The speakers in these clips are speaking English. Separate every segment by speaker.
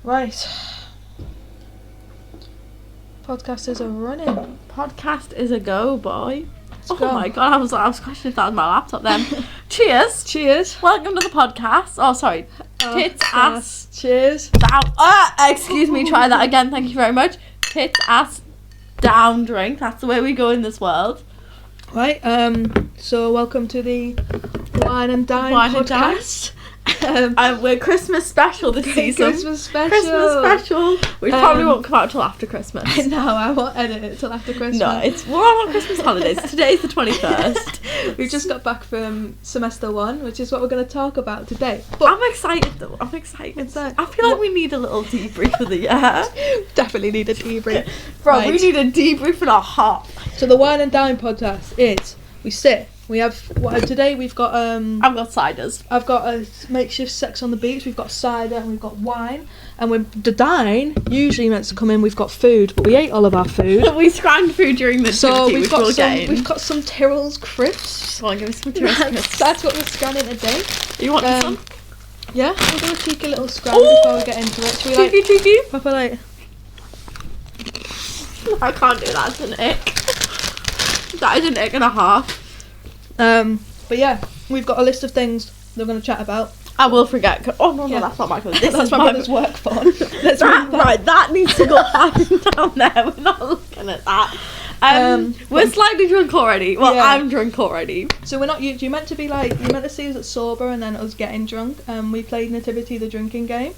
Speaker 1: Right. Podcast is a running.
Speaker 2: Podcast is a go, boy.
Speaker 1: Let's
Speaker 2: Oh
Speaker 1: go.
Speaker 2: my god, I was questioning if that was my laptop then. Cheers.
Speaker 1: Cheers.
Speaker 2: Welcome to the podcast. Oh, sorry. Tits, ass,
Speaker 1: Cheers.
Speaker 2: down. Excuse me, try that again. Thank you very much. Tits, ass, down drink. That's the way we go in this world.
Speaker 1: Right, so welcome to the Wine and Dine
Speaker 2: Wine and Dine.
Speaker 1: podcast.
Speaker 2: We're Christmas special this season.
Speaker 1: Christmas special.
Speaker 2: Christmas special. Which probably won't come out till after Christmas.
Speaker 1: No, I won't edit it till after Christmas.
Speaker 2: No, we're on Christmas holidays. Today's the 21st.
Speaker 1: We've just got back from semester 1, which is what we're going to talk about today. But
Speaker 2: I'm excited though. I'm excited.
Speaker 1: Excited.
Speaker 2: I feel like we need a little debrief of the year.
Speaker 1: definitely need a debrief.
Speaker 2: Bro,
Speaker 1: Right.
Speaker 2: we need a debrief in our heart.
Speaker 1: So the Wine and Dine podcast is today we've got
Speaker 2: I've got ciders.
Speaker 1: I've got a makeshift sex on the beach. We've got cider and we've got wine. And the dine usually meant to come in. We've got food, but we ate all of our food.
Speaker 2: We scanned food during the
Speaker 1: So
Speaker 2: activity,
Speaker 1: we've
Speaker 2: which
Speaker 1: got
Speaker 2: we'll
Speaker 1: some.
Speaker 2: get in.
Speaker 1: We've got some Tyrrell's crisps.
Speaker 2: Come on, give me some Tyrrell's crisps.
Speaker 1: That's what we're scanning today.
Speaker 2: You want some?
Speaker 1: Yeah, we'll do a cheeky little scran before we get into it. Should we
Speaker 2: Cheeky, cheeky.
Speaker 1: proper like?
Speaker 2: I can't do that. It's an ick. That is an ick and a half.
Speaker 1: But yeah, we've got a list of things that we're going to chat about.
Speaker 2: I will forget. Oh no,
Speaker 1: Yeah.
Speaker 2: that's not my phone. This
Speaker 1: That's
Speaker 2: is
Speaker 1: my brother's work phone. Let's
Speaker 2: that,
Speaker 1: move that.
Speaker 2: right, that needs to go hiding down there. We're not looking at that. We're slightly drunk already. Well,
Speaker 1: Yeah.
Speaker 2: I'm drunk already.
Speaker 1: So we're not. You meant to be like. You meant to see us at sober and then us getting drunk. We played Nativity the drinking game.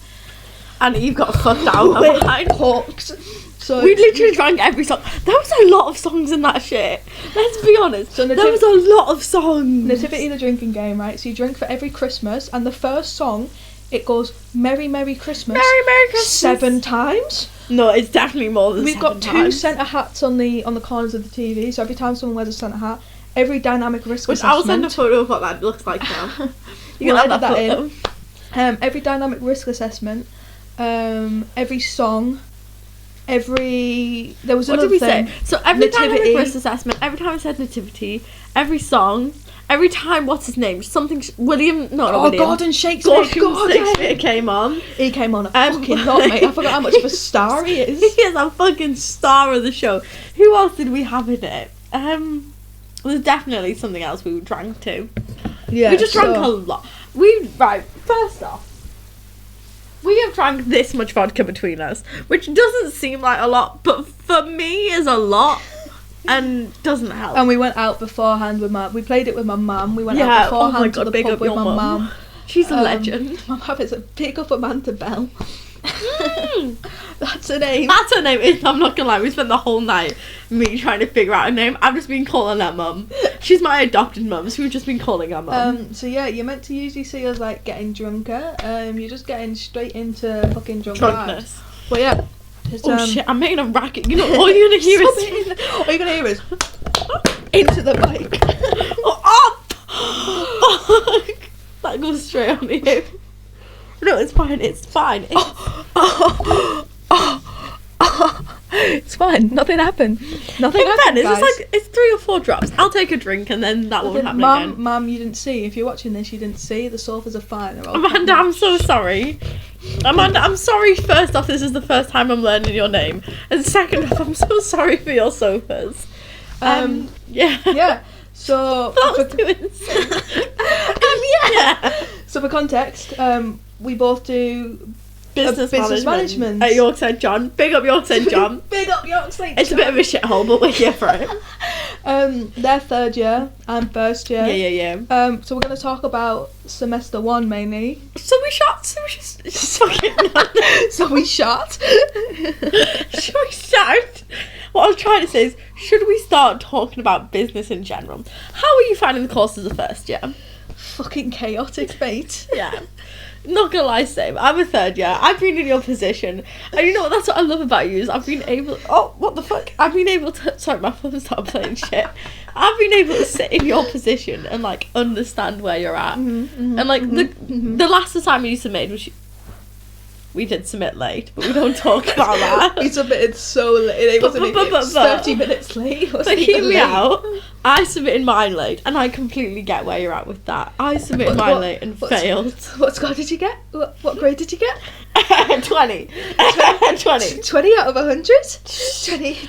Speaker 2: And you've got fucked out
Speaker 1: We're
Speaker 2: behind.
Speaker 1: hooked. So
Speaker 2: We literally drank every song. There was a lot of songs in that shit. Let's be honest.
Speaker 1: So
Speaker 2: there was a lot of songs.
Speaker 1: Nativity the drinking game, right? So you drink for every Christmas, and the first song, it goes Merry Merry Christmas.
Speaker 2: Merry Christmas.
Speaker 1: 7 times.
Speaker 2: No, it's definitely more than
Speaker 1: We've
Speaker 2: 7
Speaker 1: got 2
Speaker 2: times.
Speaker 1: centre hats on the corners of the TV. So every time someone wears a centre hat, every dynamic risk
Speaker 2: Which I'll
Speaker 1: assessment.
Speaker 2: send a photo of what that looks like now. You
Speaker 1: We'll
Speaker 2: can
Speaker 1: edit
Speaker 2: have that
Speaker 1: that
Speaker 2: photo.
Speaker 1: every dynamic risk assessment, every song, there was
Speaker 2: What
Speaker 1: another
Speaker 2: did we
Speaker 1: thing.
Speaker 2: say? So every dynamic
Speaker 1: Nativity.
Speaker 2: risk assessment, every time I said nativity, every song, every time what's his name? William. No, not William.
Speaker 1: Gordon Shakespeare.
Speaker 2: Shakespeare came on.
Speaker 1: He came on a fucking lot, mate. I forgot how much of a star he is.
Speaker 2: He is a fucking star of the show. Who else did we have in it? There's definitely something else we drank too.
Speaker 1: Yeah,
Speaker 2: We just drank a lot. First off, we have drank this much vodka between us, which doesn't seem like a lot, but for me is a lot, and doesn't help.
Speaker 1: And we went out beforehand with we played it with my mum. We went
Speaker 2: Yeah,
Speaker 1: out
Speaker 2: oh
Speaker 1: beforehand
Speaker 2: my
Speaker 1: to
Speaker 2: God,
Speaker 1: the
Speaker 2: big
Speaker 1: pub
Speaker 2: up
Speaker 1: with
Speaker 2: your
Speaker 1: my
Speaker 2: mum.
Speaker 1: mum.
Speaker 2: She's a legend.
Speaker 1: My mum is a pick up Amanda Bell. That's her name.
Speaker 2: That's her name. I'm not gonna lie, we spent the whole night me trying to figure out her name. I've just been calling her mum. She's my adopted mum, so we've just been calling her mum.
Speaker 1: So yeah, you're meant to usually see us like getting drunker. You're just getting straight into fucking drunk
Speaker 2: Drunkness.
Speaker 1: vibes. But yeah. Just,
Speaker 2: Oh shit, I'm making a racket. You know, all you're gonna hear is
Speaker 1: all you're gonna hear is into the mic.
Speaker 2: Fuck. That goes straight on you. No, it's fine. It's fine.
Speaker 1: It's fine. Nothing happened. Nothing
Speaker 2: In
Speaker 1: happened,
Speaker 2: fairness,
Speaker 1: guys.
Speaker 2: it's 3 or 4 drops. I'll take a drink and then that won't happen again.
Speaker 1: Mum, you didn't see. If you're watching this, you didn't see. The sofas are fine. They're all
Speaker 2: Amanda, I'm so sorry. Amanda, I'm sorry. First off, this is the first time I'm learning your name, and second off, I'm so sorry for your sofas. Yeah.
Speaker 1: Yeah. So
Speaker 2: That was too insane. Yeah.
Speaker 1: So for context, we both do
Speaker 2: Business
Speaker 1: management
Speaker 2: at York St John. Big up York St John.
Speaker 1: Big up York St.
Speaker 2: It's a bit of a shithole, but we're here for it.
Speaker 1: They're 3rd year, I'm 1st year.
Speaker 2: Yeah.
Speaker 1: So we're going to talk about semester 1 mainly.
Speaker 2: So we shot. So we just fucking.
Speaker 1: So we shot.
Speaker 2: Should we start? What I was trying to say is, should we start talking about business in general? How are you finding the course as a 1st year?
Speaker 1: Fucking chaotic, mate.
Speaker 2: Yeah. Not gonna lie, same. I'm a 3rd year. I've been in your position. And you know what? That's what I love about you is I've been able... Oh, what the fuck? I've been able to... Sorry, my phone started playing shit. I've been able to sit in your position and, like, understand where you're at. And, like, the last assignment you submitted was... We did submit late, but we don't talk about that.
Speaker 1: We submitted so late. It wasn't even 30 minutes late. It wasn't
Speaker 2: But hear
Speaker 1: even
Speaker 2: me
Speaker 1: late.
Speaker 2: out. I submitted mine late, and I completely get where you're at with that. I submitted mine late and failed.
Speaker 1: What score did you get? What grade did you get?
Speaker 2: 20.
Speaker 1: 20 out of 100?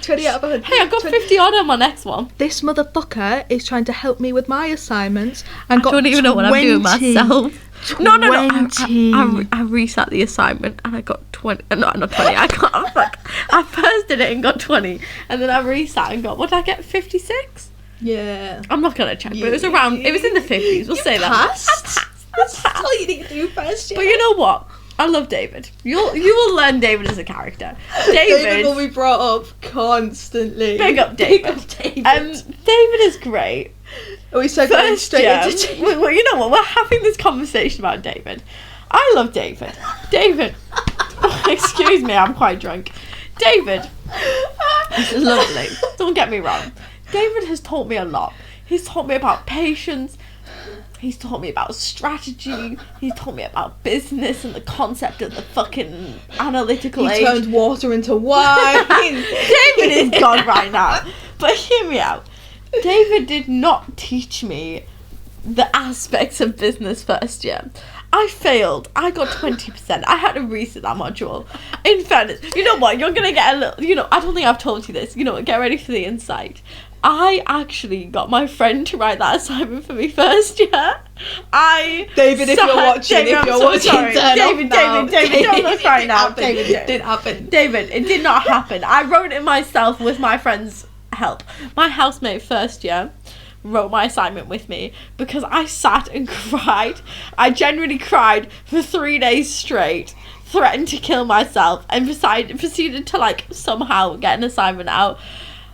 Speaker 1: 20 out of 100.
Speaker 2: Hey, I got 50 odd on my next one.
Speaker 1: This motherfucker is trying to help me with my assignments and
Speaker 2: I don't even know what I'm doing myself. No. I reset the assignment and I got 20. No, not 20. I first did it and got 20, and then I reset and got, what did I get? 56.
Speaker 1: Yeah.
Speaker 2: I'm not gonna check, but it was around. It was in the 50s. We'll say
Speaker 1: passed.
Speaker 2: that.
Speaker 1: That's all you need to do first. Yeah.
Speaker 2: But you know what? I love David. You will learn David as a character.
Speaker 1: David will be brought up constantly.
Speaker 2: Big up David. David is great.
Speaker 1: Are we so going straight into
Speaker 2: well, you know what? We're having this conversation about David. I love David. David. Excuse me, I'm quite drunk. David. This is lovely. Don't get me wrong. David has taught me a lot. He's taught me about patience. He's taught me about strategy. He's taught me about business and the concept of the fucking analytical age.
Speaker 1: He turned water into wine.
Speaker 2: David is gone right now. But hear me out. David did not teach me the aspects of business first year. I failed. I got 20%. I had to reset that module. In fairness, you know what? You're going to get a little... I don't think I've told you this. Get ready for the insight. I actually got my friend to write that assignment for me first year.
Speaker 1: David, if you're watching, David, don't
Speaker 2: look right now.
Speaker 1: David, it didn't happen.
Speaker 2: David, it did not happen. I wrote it myself with my friend's help. My housemate first year wrote my assignment with me because I sat and cried. I genuinely cried for 3 days straight, threatened to kill myself, and proceeded to somehow get an assignment out.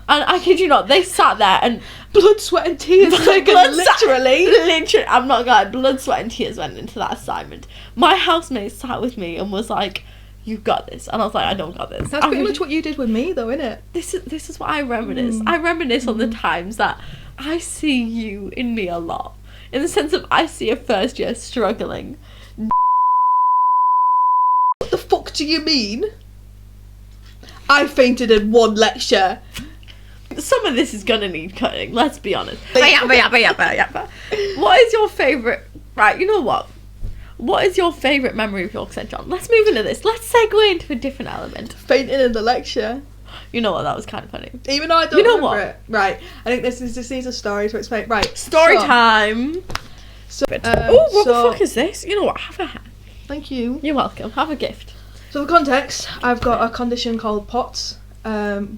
Speaker 2: And I kid you not, they sat there and
Speaker 1: blood, sweat and tears.
Speaker 2: Literally, I'm not gonna lie, blood, sweat and tears went into that assignment. My housemate sat with me and was like, "You've got this," and I was like, "I don't got this."
Speaker 1: That's pretty much what you did with me, though, isn't it?
Speaker 2: This is what I reminisce. I reminisce on the times that I see you in me a lot, in the sense of I see a first year struggling.
Speaker 1: What the fuck do you mean? I fainted in one lecture.
Speaker 2: Some of this is gonna need cutting, let's be honest. What is your favourite... Right, you know what? What is your favourite memory of York St John? Let's move into this. Let's segue into a different element.
Speaker 1: Fainting in the lecture.
Speaker 2: You know what? That was kind of funny.
Speaker 1: Even though I don't remember it. Right. I think this needs a story to explain. Right.
Speaker 2: Story time.
Speaker 1: So,
Speaker 2: what the fuck is this? You know what? Have a hat.
Speaker 1: Thank you.
Speaker 2: You're welcome. Have a gift.
Speaker 1: So for context, I've got a condition called POTS.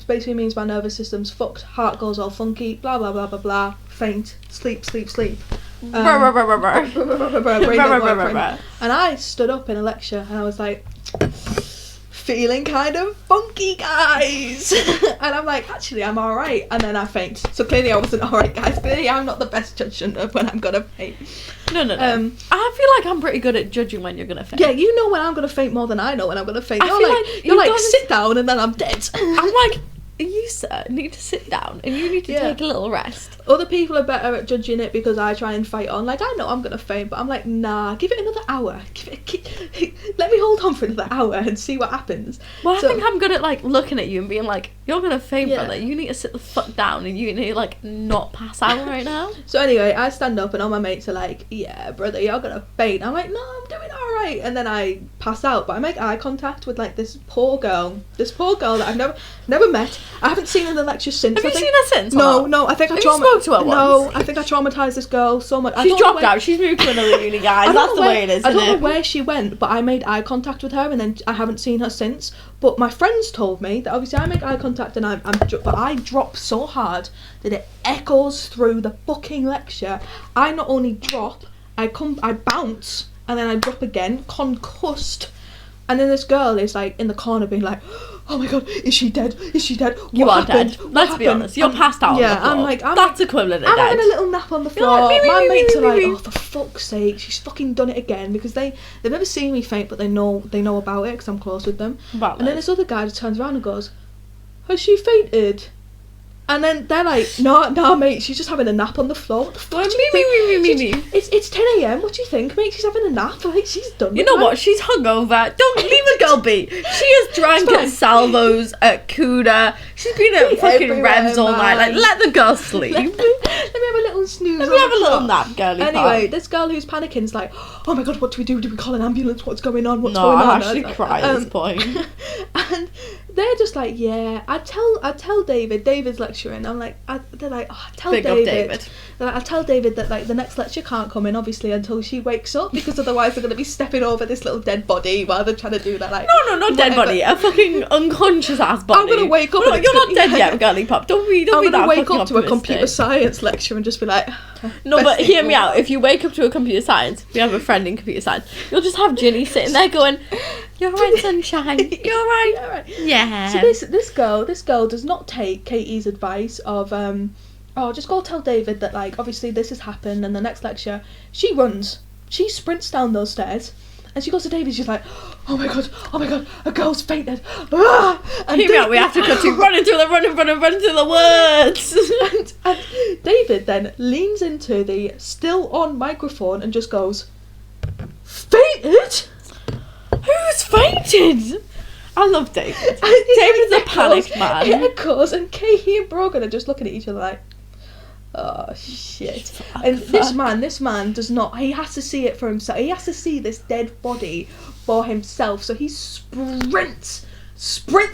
Speaker 1: Basically means my nervous system's fucked, heart goes all funky, blah blah blah blah blah, faint, sleep. And I stood up in a lecture and I was like, feeling kind of funky, guys. And I'm like, actually, I'm alright. And then I faint. So clearly I wasn't alright, guys. Clearly I'm not the best judge of when I'm gonna faint.
Speaker 2: No. I feel like I'm pretty good at judging when you're gonna faint.
Speaker 1: Yeah, you know when I'm gonna faint more than I know when I'm gonna faint.
Speaker 2: You're like
Speaker 1: sit down and then I'm dead.
Speaker 2: I'm like, you, sir, need to sit down and you need to take a little rest.
Speaker 1: Other people are better at judging it because I try and fight on. Like, I know I'm gonna faint, but I'm like, nah, give it another hour. Let me hold on for another hour and see what happens.
Speaker 2: Well, I think I'm good at looking at you and being like, you're gonna faint, brother. You need to sit the fuck down and you need to not pass out right now.
Speaker 1: So anyway, I stand up and all my mates are like, yeah, brother, you're gonna faint. I'm like, no, I'm doing alright. And then I pass out, but I make eye contact with this poor girl that I've never met. I haven't seen her in the lecture since.
Speaker 2: Have you seen her since?
Speaker 1: No, I think I
Speaker 2: spoke to her once?
Speaker 1: No, I think I traumatised this girl so much.
Speaker 2: She's dropped out. She's moved to another uni, guys. That's the way it is,
Speaker 1: I don't know where she went, but I made eye contact with her and then I haven't seen her since. But my friends told me that obviously I make eye contact and but I drop so hard that it echoes through the fucking lecture. I not only drop, I bounce and then I drop again, concussed. And then this girl is in the corner being like, oh my god, is she dead?
Speaker 2: You are dead. Let's be honest. You're passed out on the floor.
Speaker 1: I'm
Speaker 2: that's equivalent of
Speaker 1: I'm
Speaker 2: dead.
Speaker 1: having a little nap on the floor. My mates are like, oh, for fuck's sake, she's fucking done it again. Because they've never seen me faint, but they know about it because I'm close with them. And then this other guy just turns around and goes, has she fainted? And then they're like, no, mate, she's just having a nap on the floor. What the fuck do you think? It's 10 a.m. What do you think, mate? She's having a nap. She's done.
Speaker 2: You know what? She's hungover. Don't leave a girl be? She has drank at Salvo's, at Cuda. She's been at fucking Revs all night. Like, let the girl sleep.
Speaker 1: Let me have a little snooze.
Speaker 2: Let me have a little nap, girly.
Speaker 1: Anyway, this girl who's panicking is like, oh my god, what do we do? Do we call an ambulance? What's going on? What's
Speaker 2: no,
Speaker 1: going on?
Speaker 2: I actually cry at this point.
Speaker 1: And they're just like, yeah. I tell David. David's lecturing. I'm like, they're like, oh, tell
Speaker 2: Big up
Speaker 1: David.
Speaker 2: David.
Speaker 1: They're like, I tell David that like the next lecture can't come in obviously until she wakes up, because otherwise they're gonna be stepping over this little dead body while they're trying to do that. Like,
Speaker 2: no, not dead body. A fucking unconscious ass body.
Speaker 1: I'm gonna wake up.
Speaker 2: No, you're not dead yet, girly pop. Don't be that.
Speaker 1: I'm gonna wake
Speaker 2: fucking
Speaker 1: up to a
Speaker 2: optimistic.
Speaker 1: computer science lecture and just be like.
Speaker 2: No, but hear me out. If you wake up to a computer science, we have a friend in computer science, you'll just have Ginny sitting there going, "You're right, sunshine. You're right.
Speaker 1: You're right.
Speaker 2: Yeah."
Speaker 1: So this girl does not take Katie's advice of just go tell David that like obviously this has happened, and the next lecture she sprints down those stairs. And she goes to David, she's like, oh my god, a girl's fainted. Ah! And
Speaker 2: hear me out, we have to cut to run through the woods.
Speaker 1: and David then leans into the still on microphone and just goes, fainted?
Speaker 2: Who's fainted? I love David. David's a panicked man.
Speaker 1: It echoes, and Katie and Brogan are just looking at each other like, oh shit. And this man does not, he has to see it for himself. He has to see this dead body for himself. So he sprints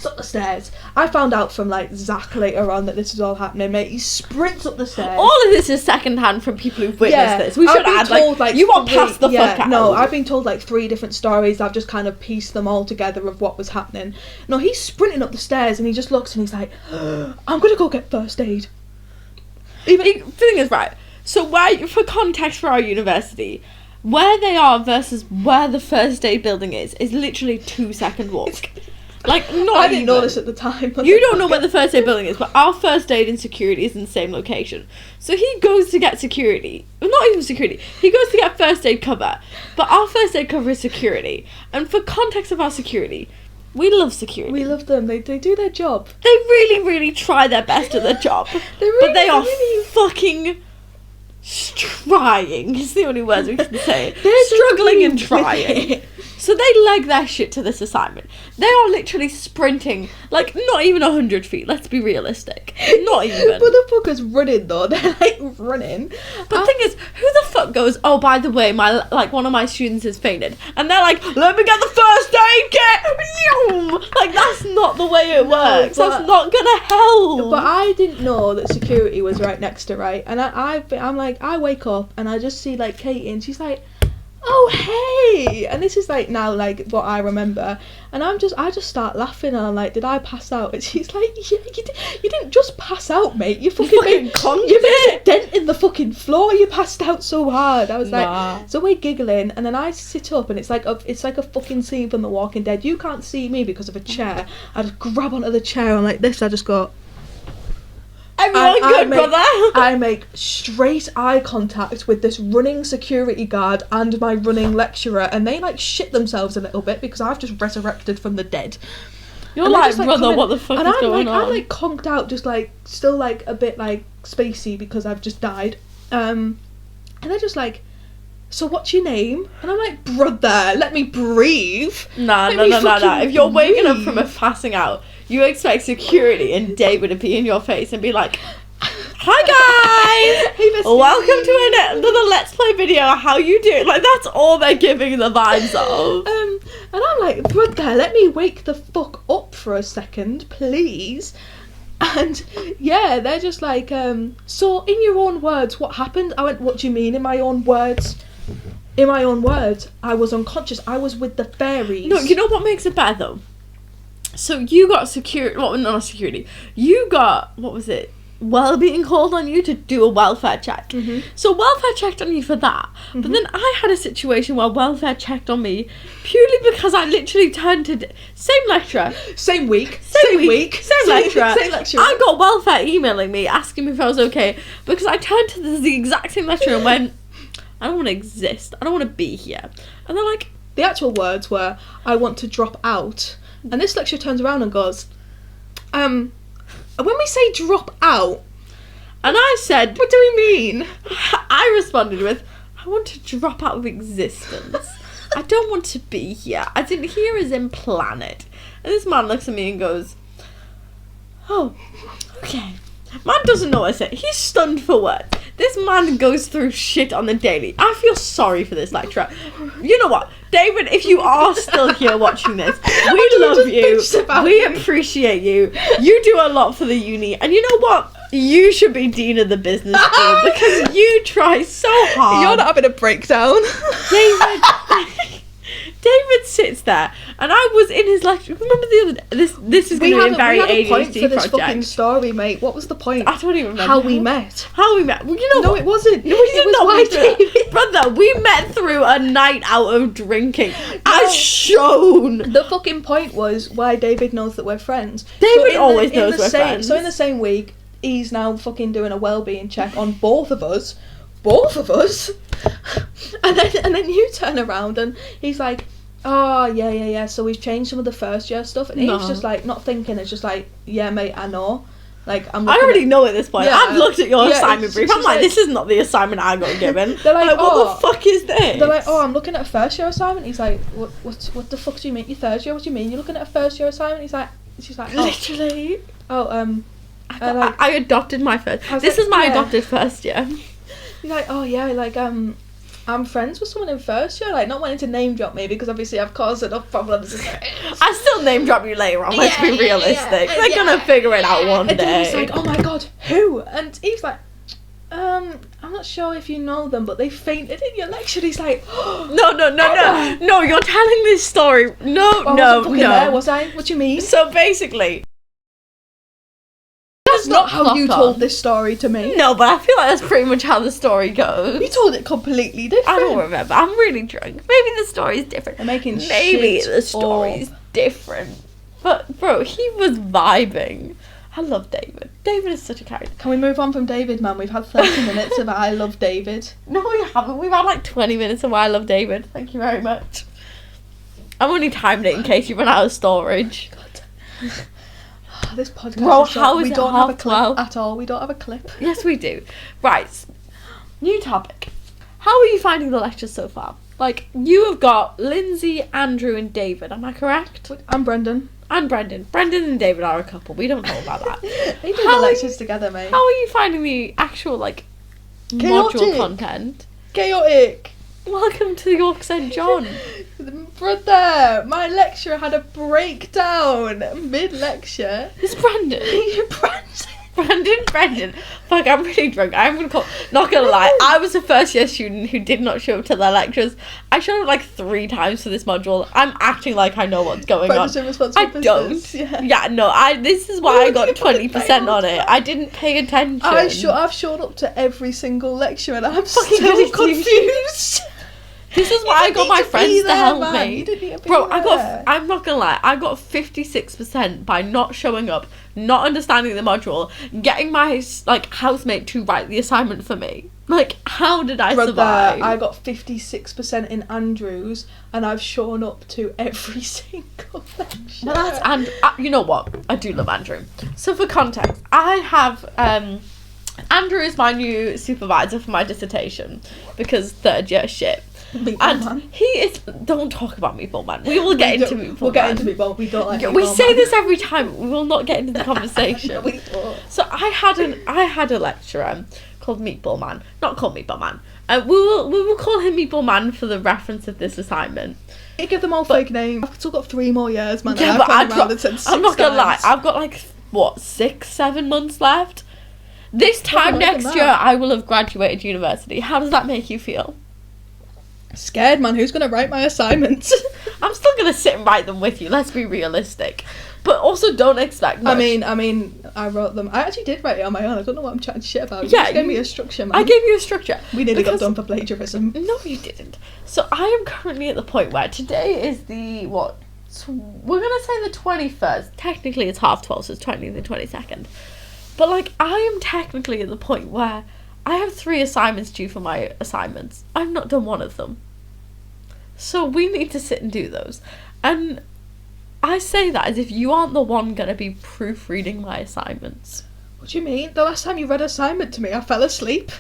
Speaker 1: up the stairs. I found out from like Zach later on that this is all happening, mate. He sprints up the stairs.
Speaker 2: All of this is second hand from people who've witnessed this. We should add like you want past the fuck out.
Speaker 1: No, I've been told like 3 different stories. I've just kind of pieced them all together of what was happening. No, he's sprinting up the stairs and he just looks and he's like, I'm gonna go get first aid.
Speaker 2: The thing is, right, so for context for our university, where they are versus where the first aid building is literally 2-second walk. Like, not
Speaker 1: I didn't know this at the time.
Speaker 2: You don't know where the first aid building is, but our first aid and security is in the same location. So he goes to get security. Well, not even security. He goes to get first aid cover. But our first aid cover is security. And for context of our security, we love security.
Speaker 1: We love them. They do their job.
Speaker 2: They really, really try their best at their job. But they are fucking trying. It's the only words we can say. They're struggling and trying. So they leg their shit to this assignment. They are literally sprinting, like, not even 100 feet, let's be realistic. Not even.
Speaker 1: But the fuckers running, though. They're, like, running.
Speaker 2: But the thing is, who the fuck goes, oh, by the way, one of my students has fainted. And they're like, let me get the first aid kit! Like, that's not the way it works. That's not gonna help.
Speaker 1: But I didn't know that security was right next to right. And I'm like, I wake up and I just see, like, Katie, and she's like, oh hey, and this is like now like what I remember, and I just start laughing, and I'm like, did I pass out? And she's like, yeah, you didn't just pass out, mate, you fucking made a dent in the fucking floor, you passed out so hard. I was like, so we're giggling, and then I sit up, and it's like a fucking scene from The Walking Dead. You can't see me because of a chair. I just grab onto the chair and like this, I just go,
Speaker 2: everyone good, brother.
Speaker 1: I make straight eye contact with this running security guard and my running lecturer, and they like shit themselves a little bit because I've just resurrected from the dead.
Speaker 2: You're like, brother, what the fuck is going on?
Speaker 1: I'm like conked out, just like still like a bit like spacey because I've just died. And they're just like, so what's your name? And I'm like, brother, let me breathe.
Speaker 2: Nah. If you're waking up from a passing out, you expect security and David to be in your face and be like, hi guys,
Speaker 1: hey,
Speaker 2: welcome to another Let's Play video, how you doing? Like, that's all they're giving the vibes of.
Speaker 1: And I'm like, brother, let me wake the fuck up for a second, please. And yeah, they're just like, so in your own words, what happened? I went, what do you mean in my own words? In my own words, I was unconscious. I was with the fairies.
Speaker 2: No, you know what makes it better though? So you got security, well, not security. You got, what was it? Well-being called on you to do a welfare check.
Speaker 1: Mm-hmm.
Speaker 2: So welfare checked on you for that. Mm-hmm. But then I had a situation where welfare checked on me purely because I literally turned to same lecturer,
Speaker 1: same week,
Speaker 2: same lecturer.
Speaker 1: Same lecturer.
Speaker 2: I got welfare emailing me asking me if I was okay because I turned to the exact same lecturer and went, I don't want to exist. I don't want to be here. And they're like,
Speaker 1: the actual words were, I want to drop out. And this lecturer turns around and goes, when we say drop out,
Speaker 2: and I said,
Speaker 1: what do we mean?
Speaker 2: I responded with, I want to drop out of existence. I don't want to be here. As in, here is in planet. And this man looks at me and goes, oh, okay. Man doesn't know what I say. He's stunned for words. This man goes through shit on the daily. I feel sorry for this lecturer. You know what? David, if you are still here watching this, we love you. We appreciate you. You do a lot for the uni. And you know what? You should be dean of the business school because you try so hard.
Speaker 1: You're not having a breakdown.
Speaker 2: David sits there, and I was in his lecture. Remember the other day? This is going to be a very ADHD
Speaker 1: point for this
Speaker 2: project.
Speaker 1: fucking story, mate. What was the point?
Speaker 2: I don't even remember
Speaker 1: how we met.
Speaker 2: How we met? Well, you know
Speaker 1: no,
Speaker 2: what?
Speaker 1: it wasn't.
Speaker 2: No, we did
Speaker 1: was
Speaker 2: not
Speaker 1: why
Speaker 2: meet through
Speaker 1: David.
Speaker 2: it. Brother, we met through a night out of drinking. As shown.
Speaker 1: The fucking point was why David knows that we're friends.
Speaker 2: David always knows we're friends.
Speaker 1: So in the same week, he's now fucking doing a well-being check on both of us. Both of us. And then you turn around and he's like, oh, yeah, so we've changed some of the first year stuff. And he's just like, not thinking, it's just like, yeah, mate, I know. Like, I
Speaker 2: already know at this point.
Speaker 1: Yeah,
Speaker 2: I've looked at your assignment brief. I'm like,
Speaker 1: like,
Speaker 2: this is not the assignment I got given.
Speaker 1: They're like,
Speaker 2: what the fuck is this?
Speaker 1: They're like, oh, I'm looking at a first year assignment. He's like, what the fuck do you mean? Your third year? What do you mean? You're looking at a first year assignment? She's like, oh.
Speaker 2: Literally.
Speaker 1: Oh,
Speaker 2: I adopted my first. This is my adopted first year.
Speaker 1: He's like, oh yeah, like I'm friends with someone in first year, like not wanting to name drop me because obviously I've caused enough problems.
Speaker 2: I still name drop you later on. Let's be realistic. They're gonna figure it out one
Speaker 1: and
Speaker 2: day.
Speaker 1: And he's like, oh my god, who? And he's like, I'm not sure if you know them, but they fainted in your lecture. He's like, no, you're telling this story. No. There, was I? What do you mean?
Speaker 2: So basically.
Speaker 1: That's not how you told this story to me.
Speaker 2: No, but I feel like that's pretty much how the story goes.
Speaker 1: You told it completely different.
Speaker 2: I don't remember. I'm really drunk. Maybe the story's different. Maybe the story's different. But, bro, he was vibing. I love David. David is such a character.
Speaker 1: Can we move on from David, man? We've had 30 minutes of I love David.
Speaker 2: No, we haven't. We've had like 20 minutes of I love David. Thank you very much. I'm only timing it in case you run out of storage.
Speaker 1: God. This podcast
Speaker 2: Bro,
Speaker 1: is
Speaker 2: how is
Speaker 1: we
Speaker 2: it
Speaker 1: don't have a
Speaker 2: half
Speaker 1: clip
Speaker 2: 12?
Speaker 1: at all. We don't have a clip.
Speaker 2: Yes, we do. Right. New topic. How are you finding the lectures so far? Like, you have got Lindsay, Andrew, and David. Am I correct?
Speaker 1: I'm Brendan.
Speaker 2: And Brendan. Brendan and David are a couple. We don't know about that.
Speaker 1: They do the lectures together, mate.
Speaker 2: How are you finding the actual, like, module content?
Speaker 1: Chaotic.
Speaker 2: Welcome to York St. John.
Speaker 1: Brother, my lecturer had a breakdown mid-lecture.
Speaker 2: It's Brandon. Brendan. Fuck, I'm really drunk. I'm gonna call. Not gonna lie, I was a first year student who did not show up to their lectures. I showed up like 3 times for this module. I'm acting like I know what's going on. I don't. Yeah, no. This is why I got 20% on it. I didn't pay attention.
Speaker 1: I've showed up to every single lecture and I'm still confused.
Speaker 2: This is why I got my friends to help me. Bro,
Speaker 1: there.
Speaker 2: I'm not gonna lie, I got 56% by not showing up, not understanding the module, getting my housemate to write the assignment for me. Like, how did I survive?
Speaker 1: I got 56% in Andrews and I've shown up to every single lecture.
Speaker 2: Well, that's you know what? I do love Andrew. So for context, I have Andrew is my new supervisor for my dissertation because third year shit.
Speaker 1: Meatball Man.
Speaker 2: He is. Don't talk about Meatball Man. We will get into Meatball Man.
Speaker 1: We'll get into Meatball. We don't like Meatball
Speaker 2: We say
Speaker 1: Man.
Speaker 2: this every time. We will not get into the conversation.
Speaker 1: No, we don't.
Speaker 2: So I had a lecturer called Meatball Man. Not called Meatball Man. We will call him Meatball Man for the reference of this assignment.
Speaker 1: You give them all fake names. I've still got 3 more years, man.
Speaker 2: Yeah, but I'm not gonna lie.
Speaker 1: times.
Speaker 2: I've got like 6-7 months left. This time next year, I will have graduated university. How does that make you feel?
Speaker 1: Scared, man. Who's gonna write my assignments?
Speaker 2: I'm still gonna sit and write them with you. Let's be realistic, but also don't expect much.
Speaker 1: I mean, I wrote them. I actually did write it on my own. I don't know what I'm chatting shit about. You
Speaker 2: Yeah,
Speaker 1: just gave me a structure, man.
Speaker 2: I gave you a structure.
Speaker 1: We nearly got done for plagiarism.
Speaker 2: No, you didn't. So I am currently at the point where today is the what? We're gonna say the 21st. Technically, it's 12:30, so it's 20th and 22nd. But like, I am technically at the point where I have 3 assignments due for my assignments. I've not done one of them. So we need to sit and do those. And I say that as if you aren't the one going to be proofreading my assignments.
Speaker 1: What do you mean? The last time you read assignment to me, I fell asleep.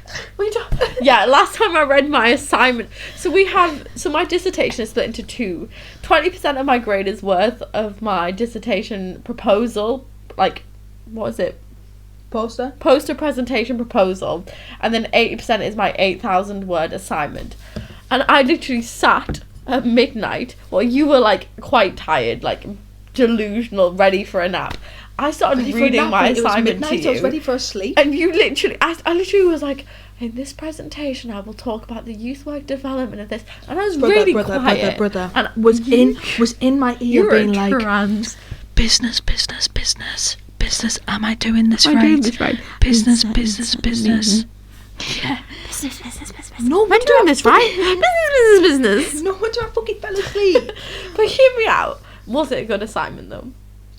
Speaker 2: Yeah, last time I read my assignment. So my dissertation is split into two. 20% of my grade is worth of my dissertation proposal. Like, what is it?
Speaker 1: Poster
Speaker 2: Presentation proposal. And then 80% is my 8,000 word assignment. And I literally sat at midnight while you were like quite tired, like delusional, ready for a nap. I started reading my assignment to you.
Speaker 1: I was ready for a sleep.
Speaker 2: And you literally, I literally was like, in this presentation, I will talk about the youth work development of this. And I was really quiet.
Speaker 1: Brother.
Speaker 2: And
Speaker 1: was in my ear being like,
Speaker 2: trans.
Speaker 1: business. Am I doing this right? Business. Yeah. Business. No,
Speaker 2: I'm doing this right. Business.
Speaker 1: No wonder I fucking fell asleep.
Speaker 2: But hear me out. Was it a good assignment though?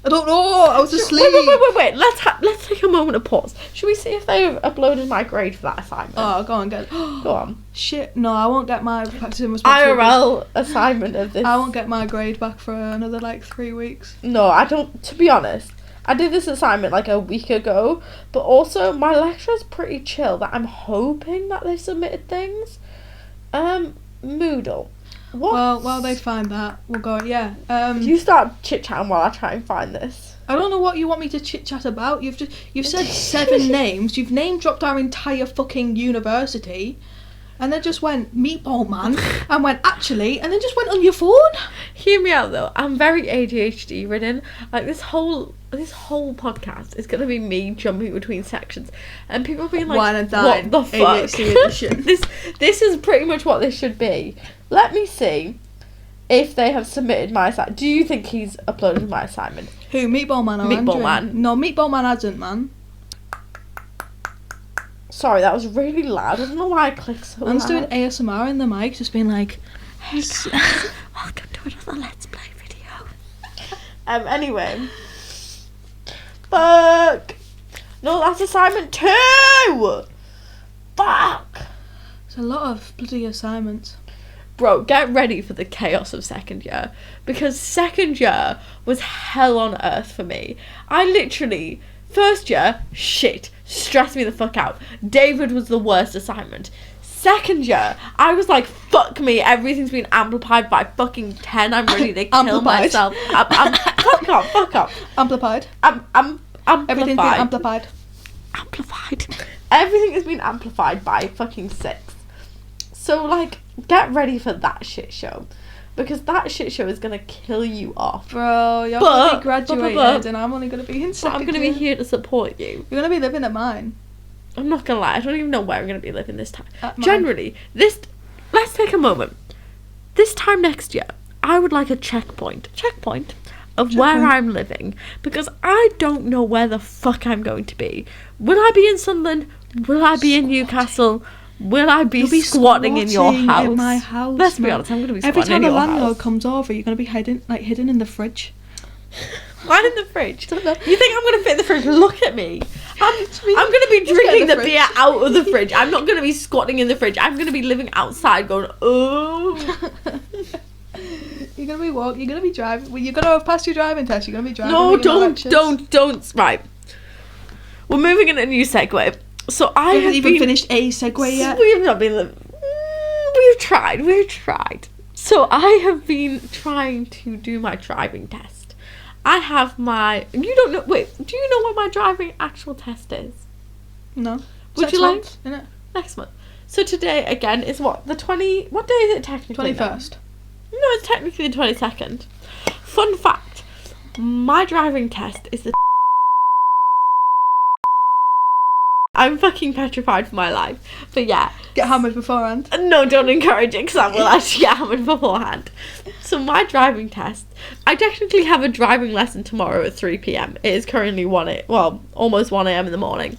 Speaker 1: I don't know. I was asleep.
Speaker 2: Wait. Let's take a moment of pause. Should we see if they've uploaded my grade for that assignment?
Speaker 1: Oh, go on,
Speaker 2: Go on.
Speaker 1: Shit, no, I won't get my practicing
Speaker 2: IRL assignment of this.
Speaker 1: I won't get my grade back for another like 3 weeks.
Speaker 2: No, I don't. To be honest, I did this assignment like a week ago, but also my lecturer's pretty chill. That I'm hoping that they submitted things. Moodle. What?
Speaker 1: Well, while they find that, we'll go. Yeah.
Speaker 2: You start chit chatting while I try and find this.
Speaker 1: I don't know what you want me to chit chat about. You've said 7 names. You've name dropped our entire fucking university, and then just went Meatball Man and went actually, and then just went on your phone.
Speaker 2: Hear me out though. I'm very ADHD ridden. Like this whole podcast is gonna be me jumping between sections, and people being like,
Speaker 1: "Wine and dine,
Speaker 2: what the fuck?"
Speaker 1: ADHD edition.
Speaker 2: This is pretty much what this should be. Let me see if they have submitted my assignment. Do you think he's uploaded my assignment?
Speaker 1: Who, Meatball Man or
Speaker 2: Meatball
Speaker 1: Andrew?
Speaker 2: Man.
Speaker 1: No, Meatball Man hasn't, man.
Speaker 2: Sorry, that was really loud. I don't know why I clicked so
Speaker 1: Man's
Speaker 2: loud.
Speaker 1: doing ASMR in the mic, just being like,
Speaker 2: "Hey guys, welcome to another Let's Play video." Anyway. Fuck! No, that's assignment 2! Fuck!
Speaker 1: It's a lot of bloody assignments.
Speaker 2: Bro, get ready for the chaos of second year. Because second year was hell on earth for me. I literally, first year, shit, stressed me the fuck out. David was the worst assignment. Second year, I was like, fuck me, everything's been amplified by fucking 10. I'm ready to kill myself. Fuck up.
Speaker 1: Amplified.
Speaker 2: Amplified.
Speaker 1: Everything's been amplified.
Speaker 2: Everything has been amplified by fucking 6. So, like, get ready for that shit show. Because that shit show is going to kill you off.
Speaker 1: Bro, you're going to be graduated and I'm only going to be in second
Speaker 2: I'm going to be here to support you.
Speaker 1: You're going to be living at mine.
Speaker 2: I'm not going to lie. I don't even know where I'm going to be living this time. Generally, let's take a moment. This time next year, I would like a checkpoint of where I'm living. Because I don't know where the fuck I'm going to be. Will I be in Sunderland? Will I be in Newcastle? Will I be squatting in your house?
Speaker 1: In my house.
Speaker 2: Let's be honest, I'm going to be squatting in your house.
Speaker 1: Every time the landlord comes over, you're going to be hidden in the fridge.
Speaker 2: Why in the fridge? You think I'm going to fit in the fridge? Look at me. I'm going to be drinking the beer out of the fridge. I'm not going to be squatting in the fridge. I'm going to be living outside going, oh.
Speaker 1: You're going to be driving. Well, you're going to have passed your driving test. You're going to be driving.
Speaker 2: No, don't. Right. We're moving in a new segue. So I haven't
Speaker 1: even finished a segue yet.
Speaker 2: We have not been. We've tried. So I have been trying to do my driving test. I have my. You don't know. Wait. Do you know what my driving actual test is?
Speaker 1: No.
Speaker 2: Would you like?
Speaker 1: Innit?
Speaker 2: Next month. So today again is what the 20. What day is it technically?
Speaker 1: 21st.
Speaker 2: No, it's technically the 22nd. Fun fact: my driving test is the. I'm fucking petrified for my life. But yeah.
Speaker 1: Get hammered beforehand.
Speaker 2: No, don't encourage it because I will actually get hammered beforehand. So my driving test, I technically have a driving lesson tomorrow at 3 p.m. It is currently almost 1 a.m. in the morning.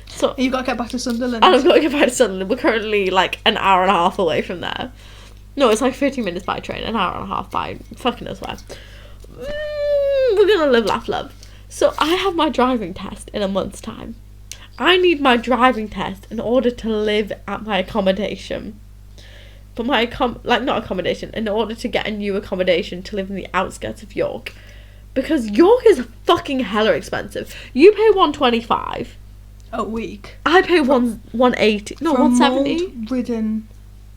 Speaker 2: So
Speaker 1: you've got to get back to Sunderland.
Speaker 2: And I've got to get back to Sunderland. We're currently like an hour and a half away from there. No, it's like 15 minutes by train, an hour and a half by fucking knows where. We're going to live, laugh, love. So I have my driving test in a month's time. I need my driving test in order to live at my accommodation. But not accommodation, in order to get a new accommodation to live in the outskirts of York. Because York is fucking hella expensive. You pay $125
Speaker 1: a week.
Speaker 2: I pay 180. No,
Speaker 1: For a
Speaker 2: 170.
Speaker 1: mold-ridden,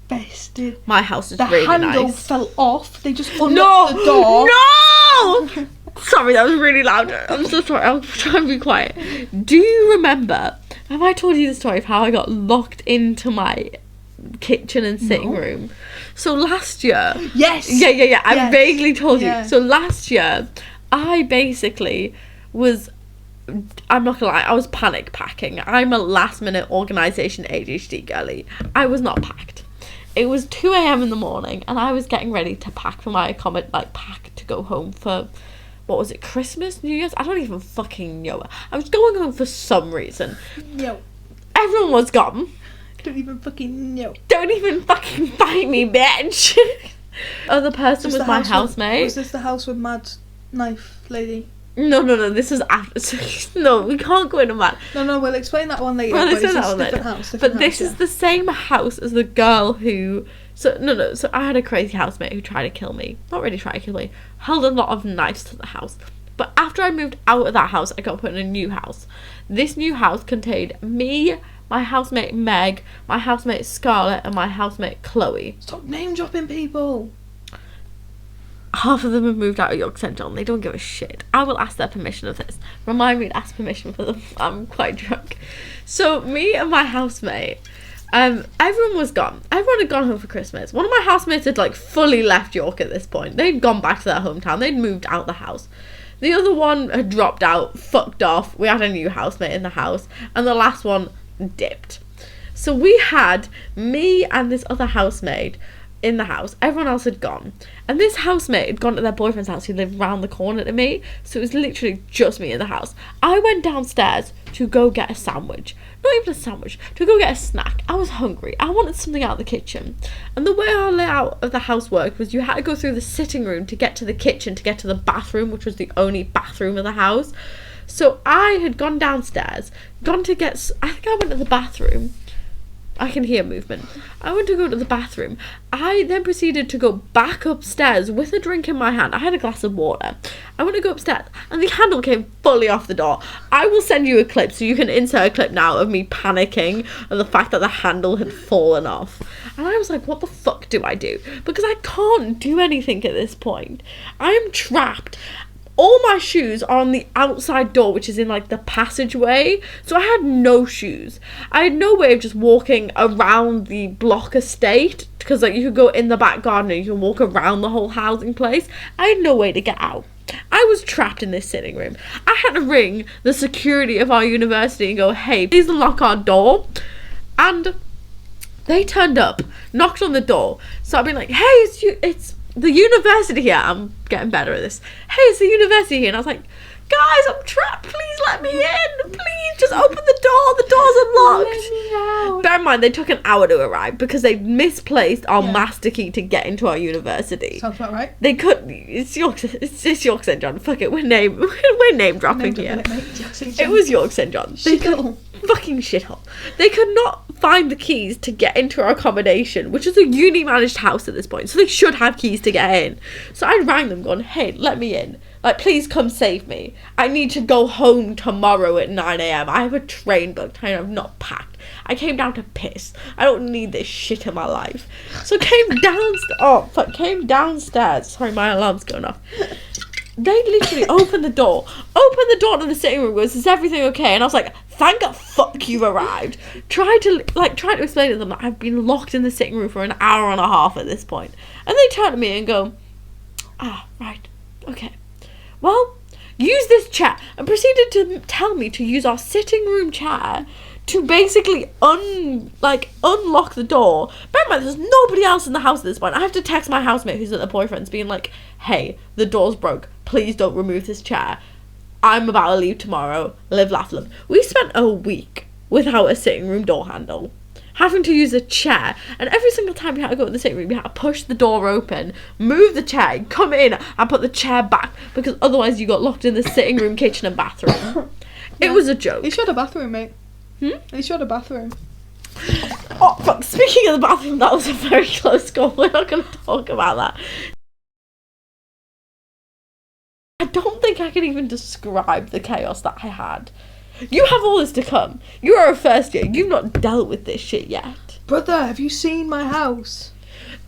Speaker 1: bested.
Speaker 2: My house is
Speaker 1: The
Speaker 2: really
Speaker 1: handle
Speaker 2: nice.
Speaker 1: fell off. They just unlocked the door.
Speaker 2: No! Sorry, that was really loud. I'm so sorry. I'll try and be quiet. Do you remember? Have I told you the story of how I got locked into my kitchen and sitting
Speaker 1: No.
Speaker 2: room? So last year.
Speaker 1: Yes.
Speaker 2: Yeah. I
Speaker 1: Yes.
Speaker 2: vaguely told
Speaker 1: Yeah.
Speaker 2: you. So last year, I basically was. I'm not gonna lie, I was panic packing. I'm a last minute organisation ADHD girly. I was not packed. It was 2 a.m. in the morning and I was getting ready to pack for my pack to go home for, what was it, Christmas, New Year's? I don't even fucking know. I was going home for some reason.
Speaker 1: No.
Speaker 2: Everyone was gone.
Speaker 1: Don't even fucking know.
Speaker 2: Don't even fucking find me, bitch. Other person was my housemate.
Speaker 1: Was this the house with mad knife lady?
Speaker 2: No, this is after. No, we can't go into that.
Speaker 1: No, we'll explain that one later.
Speaker 2: Well,
Speaker 1: but
Speaker 2: explain
Speaker 1: it's
Speaker 2: that one
Speaker 1: different
Speaker 2: later.
Speaker 1: house.
Speaker 2: But this is the same house as the girl who. So I had a crazy housemate who tried to kill me. Not really try to kill me. Held a lot of knives to the house. But after I moved out of that house, I got put in a new house. This new house contained me, my housemate Meg, my housemate Scarlett, and my housemate Chloe.
Speaker 1: Stop name dropping people.
Speaker 2: Half of them have moved out of York St John. They don't give a shit. I will ask their permission of this. Remind me to ask permission for them. I'm quite drunk. So me and my housemate, everyone was gone. Everyone had gone home for Christmas. One of my housemates had fully left York at this point. They'd gone back to their hometown. They'd moved out the house. The other one had dropped out, fucked off. We had a new housemate in the house, and the last one dipped. So we had me and this other housemate in the house. Everyone else had gone, and this housemate had gone to their boyfriend's house who lived round the corner to me, so it was literally just me in the house. I went downstairs to go get a sandwich, not even a sandwich, to go get a snack. I was hungry. I wanted something out of the kitchen, and the way our layout of the house worked was you had to go through the sitting room to get to the kitchen to get to the bathroom, which was the only bathroom of the house. So I had gone downstairs, I think I went to the bathroom. I can hear movement. I went to go to the bathroom. I then proceeded to go back upstairs with a drink in my hand. I had a glass of water. I went to go upstairs and the handle came fully off the door. I will send you a clip so you can insert a clip now of me panicking and the fact that the handle had fallen off. And I was like, what the fuck do I do? Because I can't do anything at this point. I am trapped. All my shoes are on the outside door, which is in the passageway. So I had no shoes. I had no way of just walking around the block estate, because you could go in the back garden and you can walk around the whole housing place. I had no way to get out. I was trapped in this sitting room. I had to ring the security of our university and go, hey, please unlock our door. And they turned up, knocked on the door. So I'd be like, hey, it's the university here. I'm getting better at this. Hey, it's the university here. And I was like, guys, I'm trapped. Please let me in. Please just open the door. The door's unlocked.
Speaker 1: Let me out.
Speaker 2: Bear in mind, they took an hour to arrive because they misplaced our master key to get into our university.
Speaker 1: Sounds about right.
Speaker 2: They could. It's York St John. Fuck it. We're name dropping here. It was York St John. Fucking shithole. They could not find the keys to get into our accommodation, which is a uni managed house at this point, so they should have keys to get in. So I rang them going, hey, let me in, please come save me. I need to go home tomorrow at 9 a.m. I have a train booked. I have not packed. I came down to piss. I don't need this shit in my life. So came downstairs. Sorry, my alarm's going off. They literally opened the door to the sitting room, goes, is everything okay? And I was like, thank fuck you've arrived. Tried to explain to them that I've been locked in the sitting room for an hour and a half at this point. And they turn to me and go, right, okay. Well, use this chair. And proceeded to tell me to use our sitting room chair to basically unlock the door. Bear in mind, there's nobody else in the house at this point. I have to text my housemate who's at the boyfriend's being like, hey, the door's broke. Please don't remove this chair. I'm about to leave tomorrow. Live, laugh, love. We spent a week without a sitting room door handle, having to use a chair, and every single time we had to go in the sitting room, we had to push the door open, move the chair, come in and put the chair back, because otherwise you got locked in the sitting room, kitchen and bathroom. It was a joke.
Speaker 1: You should have a bathroom, mate. You should have a bathroom.
Speaker 2: Oh fuck, speaking of the bathroom, that was a very close call. We're not going to talk about that. I don't think I can even describe the chaos that I had. You have all this to come. You are a first year. You've not dealt with this shit yet.
Speaker 1: Brother, have you seen my house?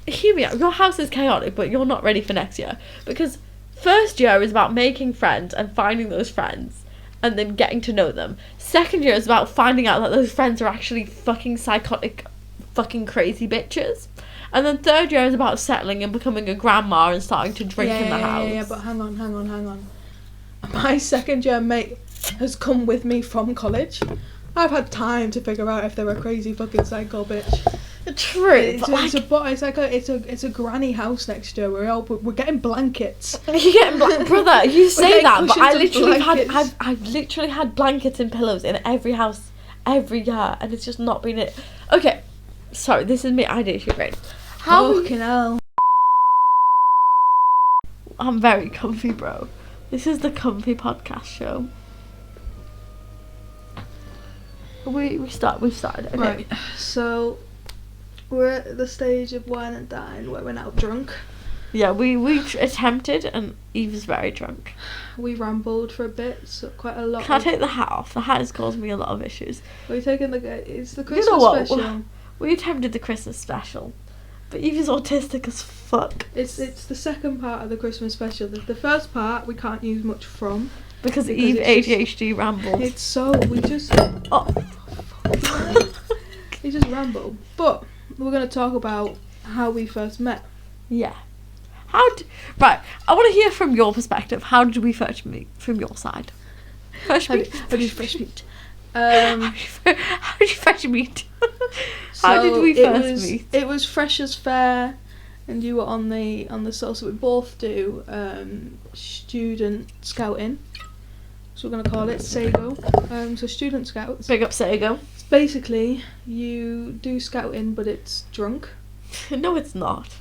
Speaker 2: Hear me out. Your house is chaotic, but you're not ready for next year. Because first year is about making friends and finding those friends and then getting to know them. Second year is about finding out that those friends are actually fucking psychotic, fucking crazy bitches. And then third year is about settling and becoming a grandma and starting to drink in the house.
Speaker 1: Yeah, but hang on. My second year mate has come with me from college. I've had time to figure out if they're a crazy fucking psycho bitch.
Speaker 2: True,
Speaker 1: It's a granny house next year. We're getting blankets.
Speaker 2: You get brother. You say that, but I've
Speaker 1: I've
Speaker 2: literally had blankets and pillows in every house every year, and it's just not been it. Okay, sorry, this is me. I did your brain.
Speaker 1: Fucking hell.
Speaker 2: I'm very comfy, bro. This is the comfy podcast show. We've started. Okay.
Speaker 1: Right, so we're at the stage of wine and dine where we're now drunk.
Speaker 2: Yeah, we attempted, and Eve is very drunk.
Speaker 1: We rambled for a bit, so quite a lot.
Speaker 2: Can I take the hat off? The hat has caused me a lot of issues.
Speaker 1: We're taking it's the Christmas
Speaker 2: You know what?
Speaker 1: special.
Speaker 2: We attempted the Christmas special, but Eve is autistic as fuck.
Speaker 1: It's the second part of the Christmas special. The first part we can't use much from
Speaker 2: because Eve ADHD rambles.
Speaker 1: It's so we just
Speaker 2: oh.
Speaker 1: we just ramble. But we're gonna talk about how we first met.
Speaker 2: Yeah. Right, I want to hear from your perspective. How did we first meet from your side? First meet?
Speaker 1: How did you first meet?
Speaker 2: How did you first meet? How did we first meet?
Speaker 1: It was Freshers' Fair, and you were on the so we both do student scouting. So we're gonna call it Sago. So student scouts.
Speaker 2: Big up Sago.
Speaker 1: Basically, you do scouting, but it's drunk.
Speaker 2: No, it's not.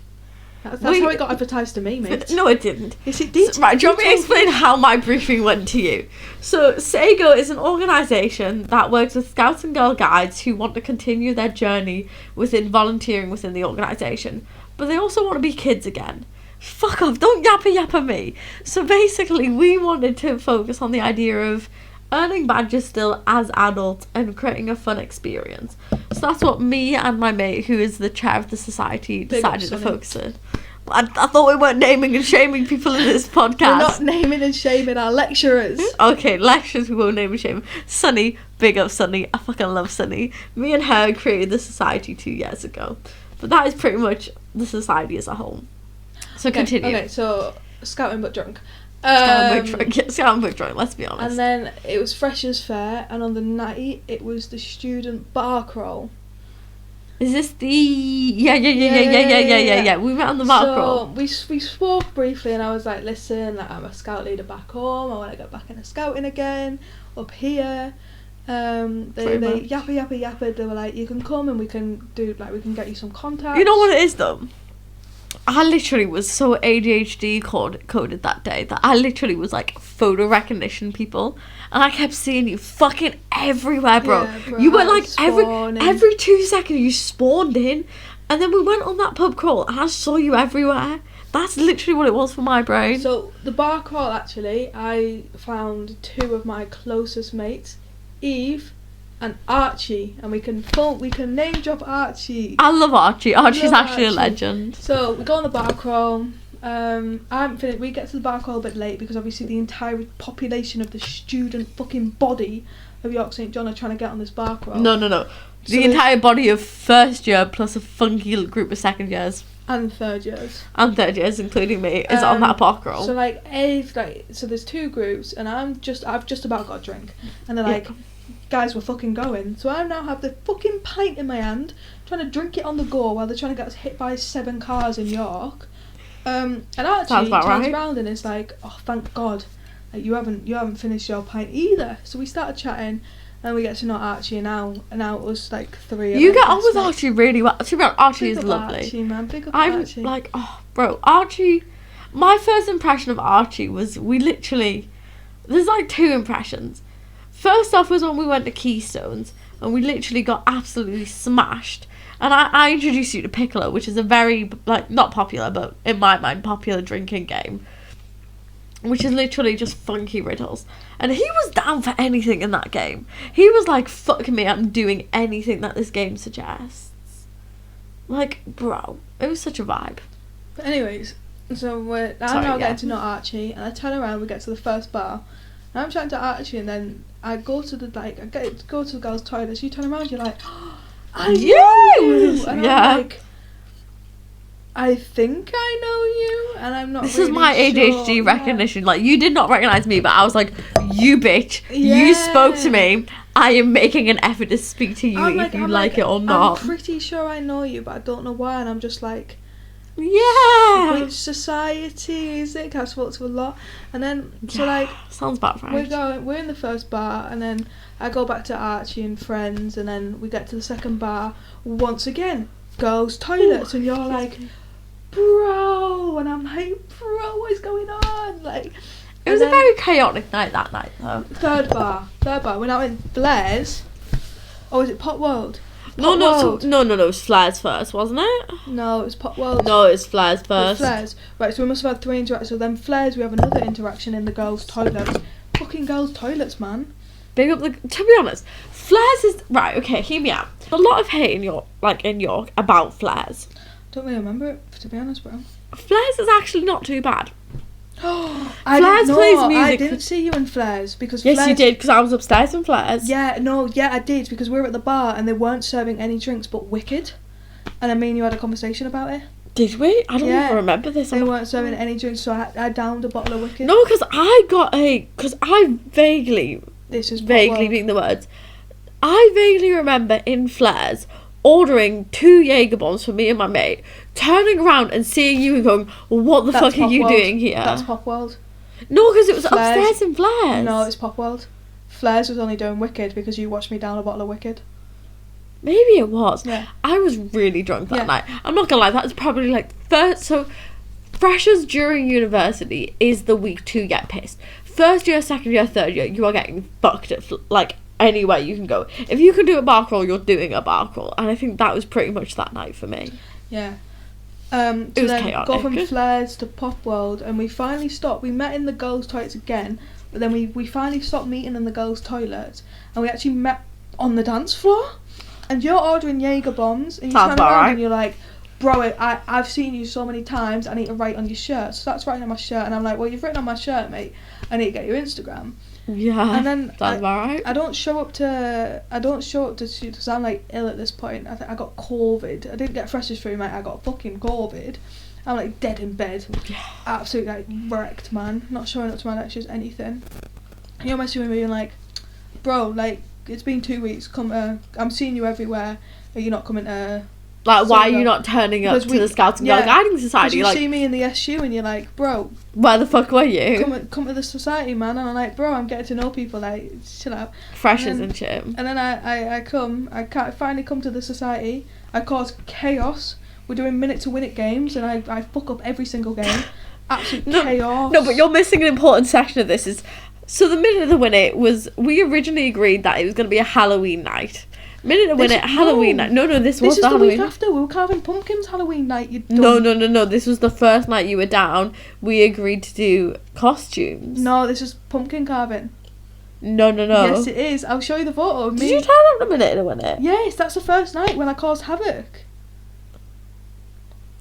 Speaker 1: That's how it got advertised to me, mate.
Speaker 2: No, it didn't.
Speaker 1: Yes, it did.
Speaker 2: So, right, do you want me to explain how my briefing went to you? So, Sago is an organisation that works with Scouts and Girl Guides who want to continue their journey within volunteering within the organisation. But they also want to be kids again. Fuck off, don't yappa me. So basically, we wanted to focus on the idea of earning badges still as adults and creating a fun experience. So that's what me and my mate, who is the chair of the society, decided to focus on. I thought we weren't naming and shaming people in this podcast.
Speaker 1: We're not naming and shaming our lecturers.
Speaker 2: Okay, lecturers we won't name and shame. Sunny, big up Sunny. I fucking love Sunny. Me and her created the society 2 years ago. But that is pretty much the society as a whole. So continue.
Speaker 1: Okay, so scouting but drunk.
Speaker 2: Scouting but drunk, let's be honest.
Speaker 1: And then it was Freshers' Fair, and on the night it was the student bar crawl.
Speaker 2: Is this the yeah. We met on the bar crawl.
Speaker 1: So we spoke briefly, and I was like, listen, like, I'm a scout leader back home. I want to get back into scouting again up here. They yappa. They were like, you can come and we can get you some contacts.
Speaker 2: You know what it is though? I literally was so ADHD coded that day that I literally was like photo recognition people, and I kept seeing you fucking everywhere, bro.
Speaker 1: Yeah, bro,
Speaker 2: you were like every 2 seconds you spawned in, and then we went on that pub crawl and I saw you everywhere. That's literally what it was for my brain.
Speaker 1: So the bar crawl, actually, I found two of my closest mates, Eve and Archie, and we can name drop Archie.
Speaker 2: I love Archie. Archie's actually a legend.
Speaker 1: So we go on the bar crawl. I haven't finished. We get to the bar crawl a bit late because obviously the entire population of the student fucking body of York St John are trying to get on this bar crawl.
Speaker 2: No. The entire body of first year plus a funky group of second years.
Speaker 1: And third years.
Speaker 2: And third years, including me, is on that bar crawl.
Speaker 1: So so there's two groups, and I've just about got a drink, and they're like, guys, we're fucking going. So I now have the fucking pint in my hand, trying to drink it on the go while they're trying to get us hit by 7 cars in York. And Archie turns around and is like, oh, thank God, like, you haven't finished your pint either. So we started chatting, and we get to know Archie, and now it was like 3 of us.
Speaker 2: You get on with Archie really well. To be honest, Archie is lovely.
Speaker 1: Archie, man. Big up
Speaker 2: I'm
Speaker 1: Archie.
Speaker 2: like, oh, bro, Archie. My first impression of Archie was there's like 2 impressions. First off was when we went to Keystones and we literally got absolutely smashed. And I introduced you to Piccolo, which is a very, like, not popular, but in my mind, popular drinking game. which is literally just funky riddles. And he was down for anything in that game. He was like, fuck me, I'm doing anything that this game suggests. Like, bro, it was such a vibe.
Speaker 1: But anyways, so I'm now getting to know Archie, and I turn around, we get to the first bar, and I'm chatting to Archie, and then I go to the go to the girls' toilets. You turn around, you're like, oh, I know you, and I'm like, I think I know you, and I'm not.
Speaker 2: This
Speaker 1: really
Speaker 2: is my ADHD
Speaker 1: sure.
Speaker 2: recognition. Like, you did not recognize me, but I was like, you bitch, you spoke to me. I am making an effort to speak to you if you like it or not.
Speaker 1: I'm pretty sure I know you, but I don't know why, and I'm just like,
Speaker 2: yeah.
Speaker 1: which society is it? 'Cause I've spoke to a lot, and then so like
Speaker 2: sounds about right.
Speaker 1: We're in the first bar, and then I go back to Archie and friends, and then we get to the second bar once again, girls' toilets, and you're like, bro, and I'm like, bro, what is going on? Like,
Speaker 2: it was a very chaotic night that night, though.
Speaker 1: Third bar. We're now in Blair's. Or is it Pot World?
Speaker 2: No, it was Flares first, wasn't it?
Speaker 1: No, it was Pot World.
Speaker 2: No, it was Flares first.
Speaker 1: Flares. Right, so we must have had 3 interactions. So then Flares, we have another interaction in the girls' toilets. Fucking girls' toilets, man.
Speaker 2: Big up to be honest, Flares is right. Okay, hear me out. A lot of hate in York about Flares.
Speaker 1: Don't really remember it, to be honest, bro.
Speaker 2: Flares is actually not too bad.
Speaker 1: Flares plays music. I didn't see you in Flares because
Speaker 2: yes, you did, because I was upstairs in Flares.
Speaker 1: Yeah, I did, because we were at the bar and they weren't serving any drinks but Wicked, and then me and you had a conversation about it.
Speaker 2: Did we? I don't even remember this.
Speaker 1: They weren't serving any drinks, so I downed a bottle of Wicked.
Speaker 2: No, because I vaguely. This is vaguely being the words. I vaguely remember in Flares ordering 2 Jaeger bombs for me and my mate, turning around and seeing you and going, what the fuck are you doing here?
Speaker 1: That's Pop World.
Speaker 2: No, because it was upstairs in Flares.
Speaker 1: No, it's Pop World. Flares was only doing Wicked because you watched me down a bottle of Wicked.
Speaker 2: Maybe it was.
Speaker 1: Yeah.
Speaker 2: I was really drunk that night. I'm not gonna lie, that's probably like freshers during university is the week to get pissed. First year, second year, third year, you are getting fucked at anywhere you can go. If you can do a bar crawl, you're doing a bar crawl, and I think that was pretty much that night for me.
Speaker 1: Yeah.
Speaker 2: It was chaotic.
Speaker 1: Got from Flares to Pop World, and we finally stopped. We met in the girls' toilets again, but then we finally stopped meeting in the girls' toilets, and we actually met on the dance floor. And you're ordering Jaeger bombs, and you turn around and you're like, bro, I've seen you so many times, I need to write on your shirt. So that's writing on my shirt, and I'm like, well, you've written on my shirt, mate. I need to get your Instagram.
Speaker 2: Yeah,
Speaker 1: and then
Speaker 2: that's about right.
Speaker 1: I don't show up to shoot because I'm like ill at this point. I got COVID. I didn't get freshers through, mate. I got fucking COVID. I'm like dead in bed, absolutely like wrecked, man. Not showing up to my lectures, anything. And you're messaging me and like, bro, like it's been 2 weeks. Come, I'm seeing you everywhere. Are you not coming to?
Speaker 2: Like, why are you not turning up to the Scouts and Girl Guiding Society?
Speaker 1: You see me in the SU and you're like, bro,
Speaker 2: where the fuck were you?
Speaker 1: Come to the society, man. And I'm like, bro, I'm getting to know people. Like, chill out.
Speaker 2: Freshers and shit. And
Speaker 1: then I finally come to the society. I cause chaos. We're doing minute to win it games, and I fuck up every single game. Absolute chaos.
Speaker 2: No, but you're missing an important section of this. So the minute to win it was, we originally agreed that it was going to be a Halloween night. Minute to win it, Halloween night. No, this was the Halloween.
Speaker 1: This is the week after. We were carving pumpkins Halloween night. You
Speaker 2: No. This was the first night you were down. We agreed to do costumes.
Speaker 1: No, this is pumpkin carving.
Speaker 2: No.
Speaker 1: Yes, it is. I'll show you the photo of me.
Speaker 2: Did you turn up the minute to win it?
Speaker 1: Yes, that's the first night when I caused havoc.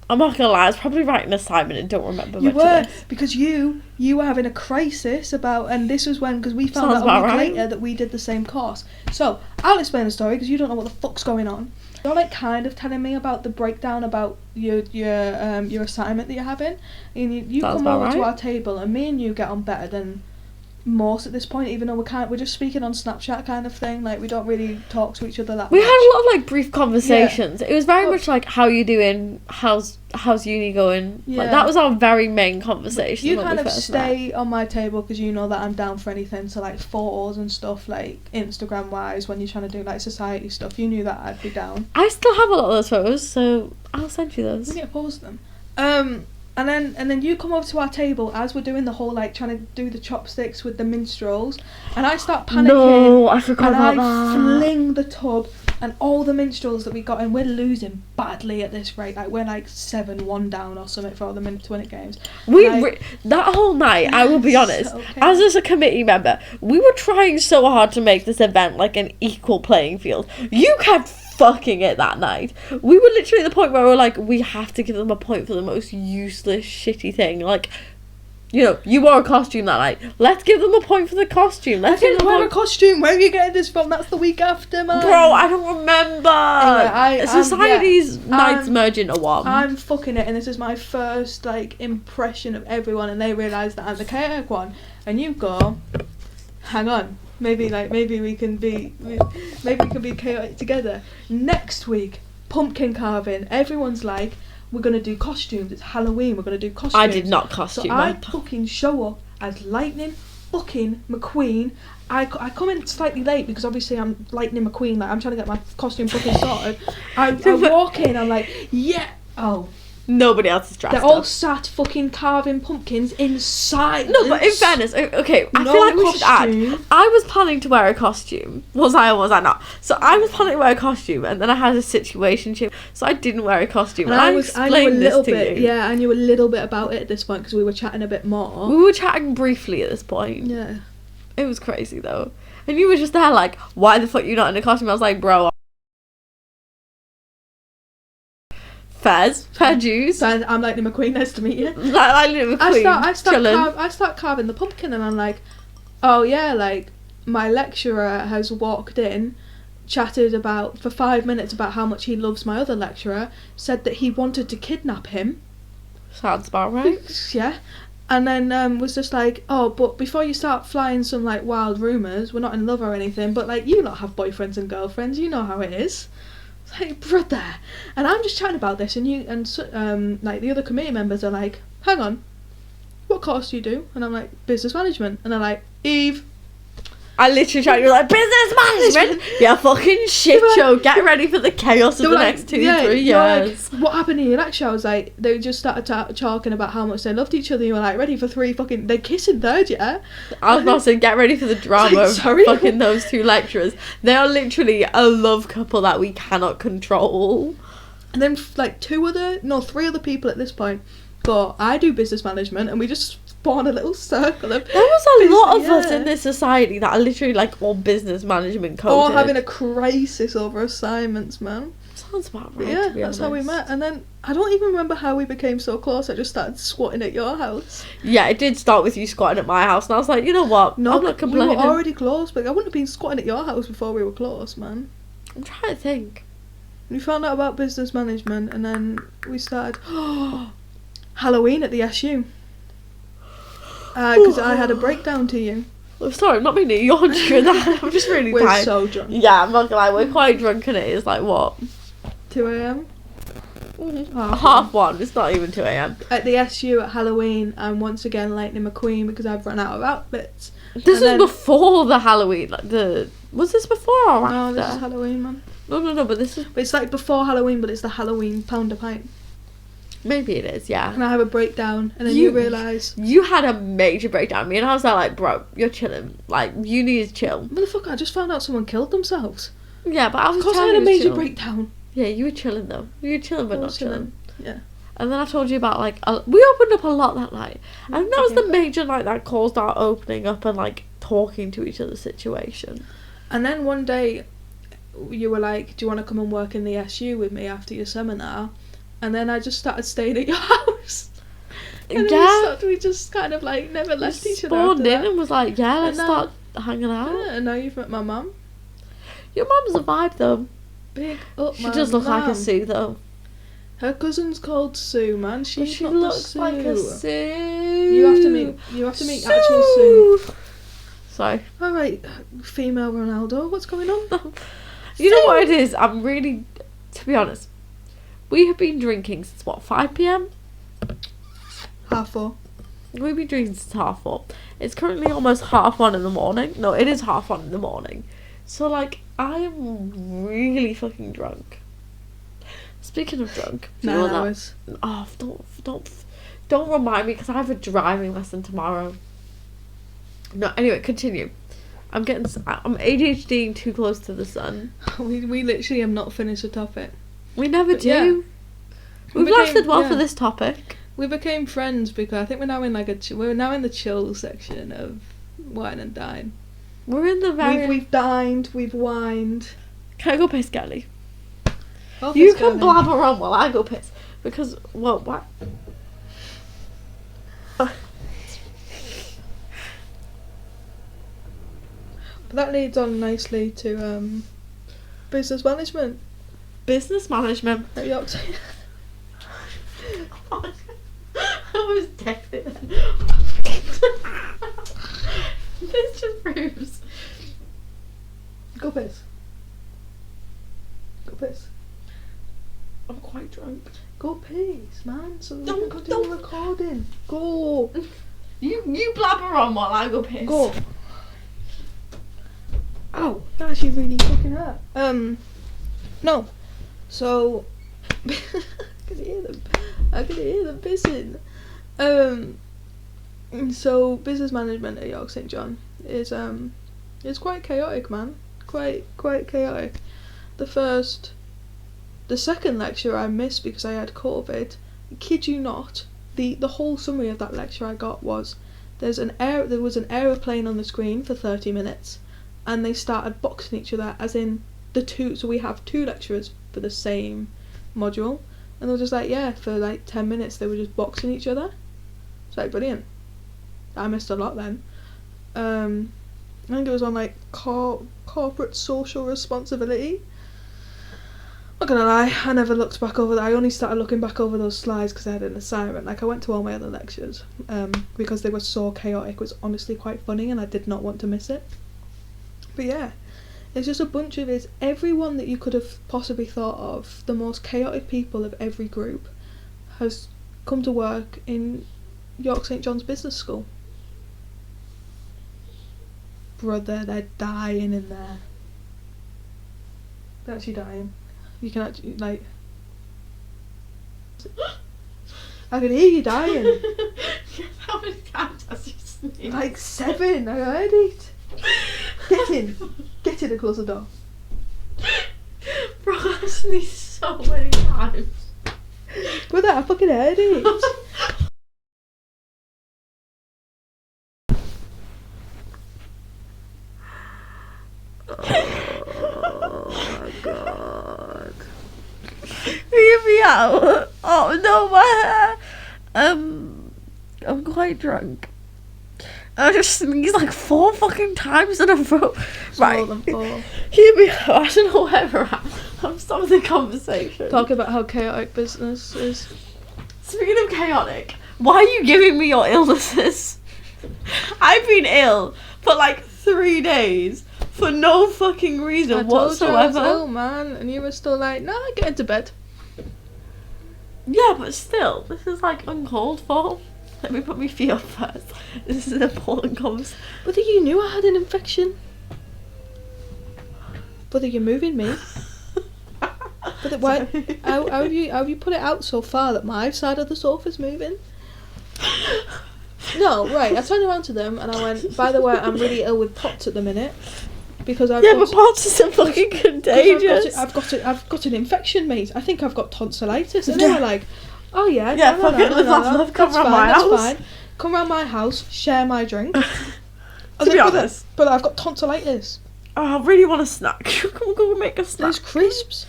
Speaker 2: I'm not gonna lie, I was probably writing an assignment and don't remember much of this.
Speaker 1: Because you were having a crisis about, and this was when, because we found out a week later that we did the same course. So, I'll explain the story, because you don't know what the fuck's going on. You're like kind of telling me about the breakdown about your assignment that you're having, and you come over to our table, and me and you get on better than most at this point, even though we're just speaking on Snapchat kind of thing. Like, we don't really talk to each other that much.
Speaker 2: We had a lot of like brief conversations. It was very much like, how you doing, how's uni going. Like, that was our very main conversation.
Speaker 1: You kind of stay on my table because you know that I'm down for anything, so like photos and stuff, like Instagram wise, when you're trying to do like society stuff, you knew that I'd be down.
Speaker 2: I still have a lot of those photos, so I'll send you those.
Speaker 1: We need to post them. And then you come over to our table as we're doing the whole like trying to do the chopsticks with the minstrels, and I start panicking.
Speaker 2: No, I forgot about that.
Speaker 1: And I fling the tub And all the minstrels that we got in, we're losing badly at this rate. Like, we're like 7-1 down or something for all the minute games.
Speaker 2: That whole night, I will be honest, as a committee member, we were trying so hard to make this event like an equal playing field. You kept fucking it that night. We were literally at the point where we were like, we have to give them a point for the most useless, shitty thing. Like, you know, you wore a costume that night. Let's give them a point for the costume.
Speaker 1: I didn't wear a costume. Where are you getting this from? That's the week after, man.
Speaker 2: Bro, I don't remember. Anyway, Society's nights merge into one.
Speaker 1: I'm fucking it, and this is my first like impression of everyone, and they realise that I'm the chaotic one. And you go, hang on, maybe we can be chaotic together. Next week, pumpkin carving. Everyone's like, we're going to do costumes. It's Halloween. We're going to do costumes.
Speaker 2: I did not costume.
Speaker 1: So I fucking show up as Lightning fucking McQueen. I come in slightly late because obviously I'm Lightning McQueen. Like, I'm trying to get my costume fucking sorted. I walk in. I'm like, yeah. Oh.
Speaker 2: Nobody else is dressed
Speaker 1: They're all sat fucking carving pumpkins inside.
Speaker 2: No, but in fairness, okay, I feel like we should add. I was planning to wear a costume. Was I or was I not? So I was planning to wear a costume, and then I had a situationship, so I didn't wear a costume. And I explained this to you.
Speaker 1: Yeah, I knew a little bit about it at this point because we were chatting a bit more.
Speaker 2: We were chatting briefly at this point.
Speaker 1: Yeah.
Speaker 2: It was crazy though. And you were just there like, why the fuck are you not in a costume? I was like, bro, fair dues.
Speaker 1: I'm Lightning McQueen, nice to meet you.
Speaker 2: Lightning McQueen.
Speaker 1: I start carving the pumpkin and I'm like, oh yeah, like my lecturer has walked in, chatted for 5 minutes about how much he loves my other lecturer, said that he wanted to kidnap him.
Speaker 2: Sounds about right.
Speaker 1: Yeah. And then was just like, oh, but before you start flying some like wild rumours, we're not in love or anything, but like you lot have boyfriends and girlfriends, you know how it is. Hey, brother. And I'm just chatting about this, and like the other committee members are like, hang on, what course do you do? And I'm like, business management. And they're like, Eve.
Speaker 2: I literally tried to be like, business management? Yeah, fucking shit show. Get ready for the chaos of the next 3 years.
Speaker 1: Like, what happened in your lecture? I was like, they just started talking about how much they loved each other. You were like, ready for 3 fucking... They kiss in third year.
Speaker 2: I was about to say, get ready for the drama of fucking those 2 lecturers. They are literally a love couple that we cannot control.
Speaker 1: And then, like, 3 other people at this point go, I do business management, and we just... spawn a little circle of...
Speaker 2: There was a lot of us in this society that are literally like all business management coded.
Speaker 1: All having a crisis over assignments, man.
Speaker 2: Sounds about right.
Speaker 1: Yeah, that's how we met. And then I don't even remember how we became so close. I just started squatting at your house.
Speaker 2: Yeah, it did start with you squatting at my house, and I was like, you know what?
Speaker 1: No,
Speaker 2: I'm not complaining.
Speaker 1: We were already close, but I wouldn't have been squatting at your house before we were close, man.
Speaker 2: I'm trying to think.
Speaker 1: We found out about business management, and then we started Halloween at the SU. Because I had a breakdown to you.
Speaker 2: I'm sorry, I'm not meaning to yawn during that. I'm just really
Speaker 1: We're
Speaker 2: tired.
Speaker 1: so drunk.
Speaker 2: Yeah, I'm not gonna lie, we're quite drunk and it is like what?
Speaker 1: 2 a.m?
Speaker 2: Half one. It's not even 2 a.m.
Speaker 1: At the SU at Halloween, I'm once again Lightning McQueen because I've run out of outfits.
Speaker 2: This was before the Halloween, was this before or after?
Speaker 1: No, this is Halloween, man.
Speaker 2: No, but this is...
Speaker 1: But it's like before Halloween, but it's the Halloween pound a pint.
Speaker 2: Maybe it is, yeah.
Speaker 1: And I have a breakdown, and then you realise...
Speaker 2: You had a major breakdown. Me and I was like, bro, you're chilling. Like, you need to chill.
Speaker 1: Motherfucker, I just found out someone killed themselves.
Speaker 2: Yeah, but I was
Speaker 1: telling you. Of course I had a major breakdown.
Speaker 2: Yeah, you were chilling, though. You were chilling, but not chilling.
Speaker 1: Yeah.
Speaker 2: And then I told you about, like... we opened up a lot that night. And that was the major night that caused our opening up and, like, talking to each other situation.
Speaker 1: And then one day, you were like, do you want to come and work in the SU with me after your seminar? And then I just started staying at your house. And we just kind of like never left each other.
Speaker 2: Spawned in and was like, yeah, let's start hanging out.
Speaker 1: Yeah, and now you've met my mum.
Speaker 2: Your mum's a vibe though.
Speaker 1: Big up,
Speaker 2: She does look like a Sue though.
Speaker 1: Her cousin's called Sue, man. She
Speaker 2: looks like a Sue.
Speaker 1: You have to meet Sue. Actual Sue.
Speaker 2: Sorry.
Speaker 1: Alright, female Ronaldo, what's going on?
Speaker 2: You know what it is? I'm really, to be honest, we have been drinking since what, 5 p.m?
Speaker 1: 4:30.
Speaker 2: We've been drinking since 4:30. It's currently almost 1:30 in the morning. No, it is 1:30 in the morning. So like, I am really fucking drunk. Speaking of drunk,
Speaker 1: 9 hours.
Speaker 2: Oh, don't remind me because I have a driving lesson tomorrow. No, anyway, continue. I'm ADHD too close to the sun.
Speaker 1: We literally have not finished the topic.
Speaker 2: We never
Speaker 1: But
Speaker 2: do.
Speaker 1: yeah.
Speaker 2: We've lasted well for this topic.
Speaker 1: We became friends because I think we're now in we're now in the chill section of wine and dine.
Speaker 2: We're in the very.
Speaker 1: We've dined. We've wined.
Speaker 2: Can I go piss, Kelly?
Speaker 1: Oh,
Speaker 2: You can blabber on while I go piss because what?
Speaker 1: But that leads on nicely to business management.
Speaker 2: Business management.
Speaker 1: At Yorkshire.
Speaker 2: I was dead then. This just proves.
Speaker 1: Go piss. Go piss.
Speaker 2: I'm quite drunk.
Speaker 1: Go piss, man. So we can
Speaker 2: Don't-
Speaker 1: continue recording. Go.
Speaker 2: You blabber on while I go piss.
Speaker 1: Go. Ow, that actually really fucking hurt. No. So, I can hear them. I can hear them pissing. So business management at York St John is quite chaotic, man. Quite chaotic. The second lecture I missed because I had COVID. Kid you not, the whole summary of that lecture I got was there was an aeroplane on the screen for 30 minutes, and they started boxing each other as in the two. So we have two lecturers for the same module, and they were just like, yeah, for like 10 minutes they were just boxing each other. It's like brilliant. I missed a lot then. I think it was on like corporate social responsibility. Not gonna lie, I never looked back over that. I only started looking back over those slides because I had an assignment. Like I went to all my other lectures because they were so chaotic. It was honestly quite funny and I did not want to miss it. But yeah, it's just a bunch of it's everyone that you could have possibly thought of. The most chaotic people of every group has come to work in York St John's Business School. Brother, they're dying in there. They're actually dying. You can actually, like... I can hear you dying.
Speaker 2: How many times has you sneezed?
Speaker 1: Like 7, I heard it. Get in and close the door.
Speaker 2: Bro, I sneezed so many times.
Speaker 1: Brother, I fucking heard it. Oh my god.
Speaker 2: Hear me out. Oh no, my hair. I'm quite drunk. I just sneezed like 4 fucking times in a row.
Speaker 1: It's
Speaker 2: Right.
Speaker 1: more than 4.
Speaker 2: Hear me out. I don't know where we're at. I'm stopping the conversation.
Speaker 1: Talk about how chaotic business is.
Speaker 2: Speaking of chaotic, why are you giving me your illnesses? I've been ill for like 3 days for no fucking reason
Speaker 1: I told you I was
Speaker 2: whatsoever.
Speaker 1: ill, man, and you were still like, nah, get into bed.
Speaker 2: Yeah, but still, this is like uncalled for. Let me put my feet up first. This is an important conversation.
Speaker 1: Whether you knew I had an infection. Whether you're moving me. But why? How have you put it out so far that my side of the sofa's moving? No, right. I turned around to them and I went, by the way, I'm really ill with POTS at the minute because I've
Speaker 2: But POTS isn't fucking contagious.
Speaker 1: I've got an infection, mate. I think I've got tonsillitis, and they were like, oh yeah,
Speaker 2: Yeah, fuck it, live laugh, love, come round my house.
Speaker 1: That's fine. Come round my house, share my drink.
Speaker 2: To be honest,
Speaker 1: but I've got tonsillitis.
Speaker 2: Oh, I really want a snack. Come on, go make a snack.
Speaker 1: There's crisps.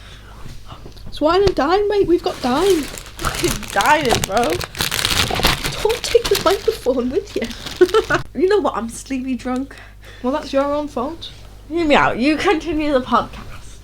Speaker 1: It's wine and dine, mate. We've got dine.
Speaker 2: Fucking dying, bro.
Speaker 1: Don't take the microphone with you.
Speaker 2: You know what? I'm sleepy drunk.
Speaker 1: Well, that's your own fault.
Speaker 2: Hear me out. You continue the podcast.